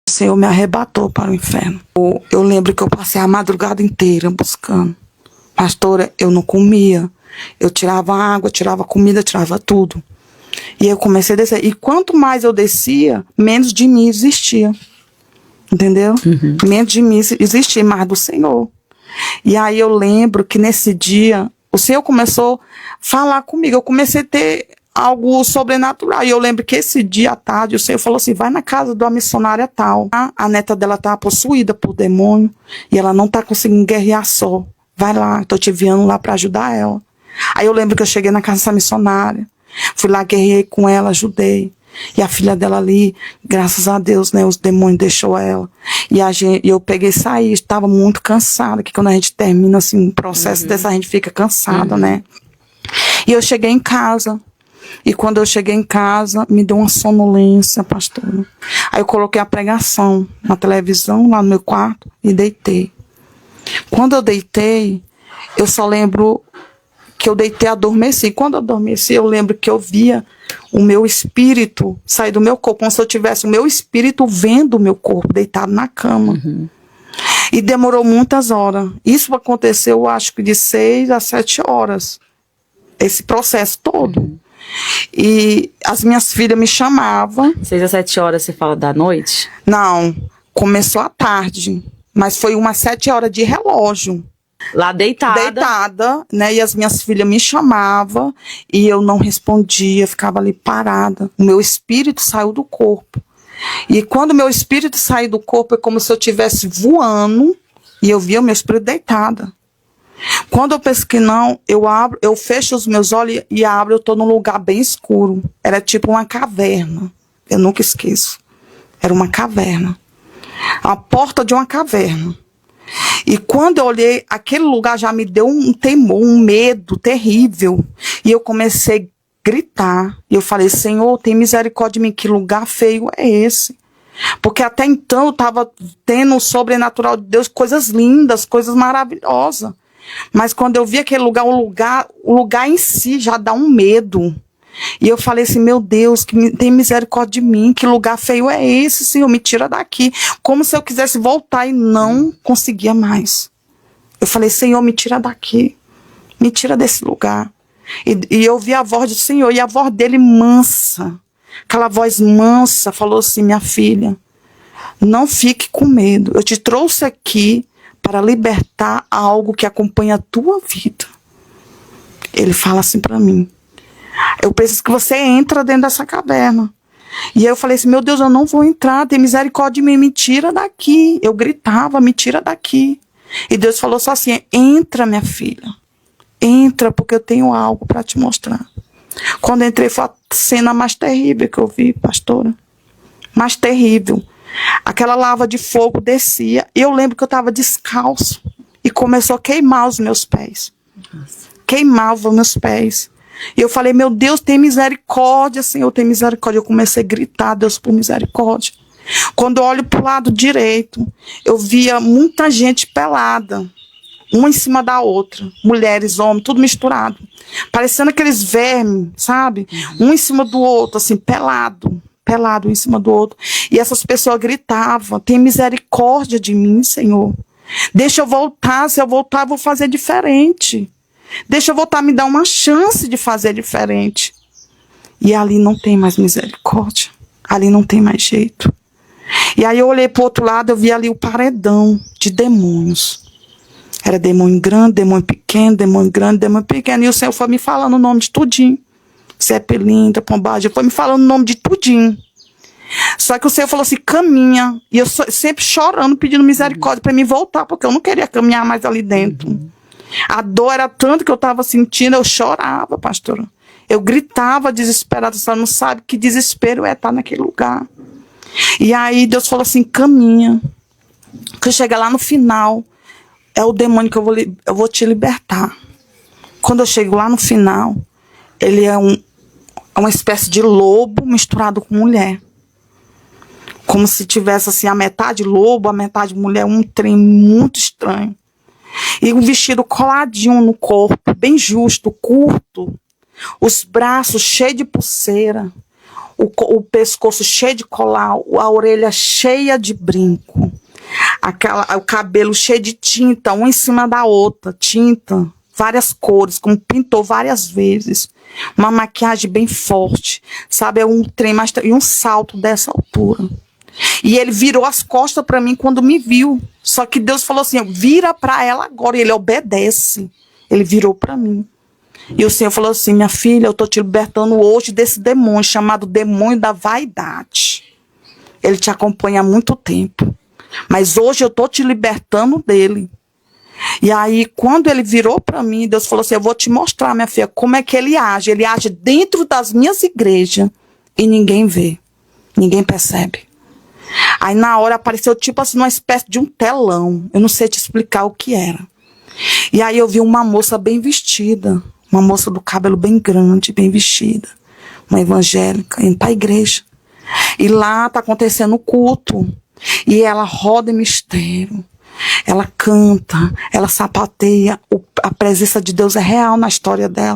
O Senhor me arrebatou para o inferno. Eu lembro que eu passei a madrugada inteira buscando. Pastora, eu não comia. Eu tirava água, tirava comida, tirava tudo. E eu comecei a descer. E quanto mais eu descia, menos de mim existia. Entendeu? Menos de mim existia, mais do Senhor. E aí eu lembro que nesse dia, o Senhor começou a falar comigo. Eu comecei a ter algo sobrenatural. E eu lembro que esse dia à tarde, o Senhor falou assim, vai na casa de uma missionária tal. A neta dela está possuída por demônio. E ela não está conseguindo guerrear só. Vai lá, estou te enviando lá para ajudar ela. Aí eu lembro que eu cheguei na casa dessa missionária. Fui lá, guerrei com ela, ajudei. E a filha dela ali, graças a Deus, né, os demônios deixou ela. E eu peguei e saí, estava muito cansada, que quando a gente termina assim, um processo desse, a gente fica cansada, né? E eu cheguei em casa. E quando eu cheguei em casa, me deu uma sonolência, pastora. Aí eu coloquei a pregação na televisão, lá no meu quarto, e deitei. Quando eu deitei, eu só lembro que eu deitei e adormeci. Quando eu adormeci, eu lembro que eu via o meu espírito sair do meu corpo, como se eu tivesse o meu espírito vendo o meu corpo deitado na cama. E demorou muitas horas. Isso aconteceu, eu acho que de 6 a 7 horas. Esse processo todo. E as minhas filhas me chamavam. 6 a 7 horas, você fala da noite? Não, começou à tarde. Mas foi umas 7 horas de relógio. Lá deitada. Deitada, né? E as minhas filhas me chamavam e eu não respondia, ficava ali parada. O meu espírito saiu do corpo. E quando o meu espírito saiu do corpo, é como se eu estivesse voando e eu via o meu espírito deitada. Quando eu penso que não, eu fecho os meus olhos e abro, eu estou num lugar bem escuro. Era tipo uma caverna. Eu nunca esqueço. Era uma caverna. A porta de uma caverna. E quando eu olhei, aquele lugar já me deu um temor, um medo terrível. E eu comecei a gritar. E eu falei, Senhor, tem misericórdia de mim, que lugar feio é esse? Porque até então eu estava tendo o sobrenatural de Deus, coisas lindas, coisas maravilhosas. Mas quando eu vi aquele lugar, o lugar em si já dá um medo. E eu falei assim, meu Deus, tem misericórdia de mim, que lugar feio é esse, Senhor, me tira daqui. Como se eu quisesse voltar e não conseguia mais. Eu falei, Senhor, me tira daqui, me tira desse lugar. E eu vi a voz do Senhor, e a voz dele mansa, aquela voz mansa, falou assim, minha filha, não fique com medo, eu te trouxe aqui para libertar algo que acompanha a tua vida. Ele fala assim para mim, eu preciso que você entre dentro dessa caverna. E aí eu falei assim, meu Deus, eu não vou entrar, tem misericórdia de mim, me tira daqui. Eu gritava, me tira daqui. E Deus falou só assim, entra, minha filha. Entra, porque eu tenho algo para te mostrar. Quando eu entrei, foi a cena mais terrível que eu vi, pastora. Mais terrível. Aquela lava de fogo descia. E eu lembro que eu estava descalço. E começou a queimar os meus pés. Queimava os meus pés. E eu falei, meu Deus, tem misericórdia, Senhor, tem misericórdia. Eu comecei a gritar, Deus, por misericórdia. Quando eu olho para o lado direito, eu via muita gente pelada, uma em cima da outra, mulheres, homens, tudo misturado. Parecendo aqueles vermes, sabe? Um em cima do outro, assim, pelado um em cima do outro. E essas pessoas gritavam, tem misericórdia de mim, Senhor. Deixa eu voltar, se eu voltar, eu vou fazer diferente. Deixa eu voltar, me dar uma chance de fazer diferente. E ali não tem mais misericórdia. Ali não tem mais jeito. E aí eu olhei para o outro lado, eu vi ali o paredão de demônios. Era demônio grande, demônio pequeno, demônio grande, demônio pequeno. E o Senhor foi me falando o nome de tudinho. Zepelinda, Pombagem, foi me falando o nome de tudinho. Só que o Senhor falou assim, caminha. E eu sempre chorando, pedindo misericórdia para me voltar, porque eu não queria caminhar mais ali dentro. A dor era tanto que eu estava sentindo, eu chorava, pastora. Eu gritava desesperada, você não sabe que desespero é estar naquele lugar. E aí Deus falou assim, caminha. Que chega lá no final, é o demônio que eu vou te libertar. Quando eu chego lá no final, ele é uma espécie de lobo misturado com mulher. Como se tivesse assim, a metade lobo, a metade mulher, um trem muito estranho. E um vestido coladinho no corpo, bem justo, curto. Os braços cheios de pulseira. o pescoço cheio de colar, a orelha cheia de brinco, o cabelo cheio de tinta, uma em cima da outra, tinta, várias cores, como pintou várias vezes, uma maquiagem bem forte, sabe, um trem mais, e um salto dessa altura. E ele virou as costas para mim quando me viu. Só que Deus falou assim, vira para ela agora. E ele obedece. Ele virou para mim. E o Senhor falou assim, minha filha, eu estou te libertando hoje desse demônio, chamado demônio da vaidade. Ele te acompanha há muito tempo. Mas hoje eu estou te libertando dele. E aí, quando ele virou para mim, Deus falou assim, eu vou te mostrar, minha filha, como é que ele age. Ele age dentro das minhas igrejas e ninguém vê. Ninguém percebe. Aí na hora apareceu tipo assim uma espécie de um telão. Eu não sei te explicar o que era. E aí eu vi uma moça bem vestida. Uma moça do cabelo bem grande, bem vestida. Uma evangélica, indo para a igreja. E lá tá acontecendo o culto. E ela roda em mistério. Ela canta, ela sapateia. A presença de Deus é real na história dela.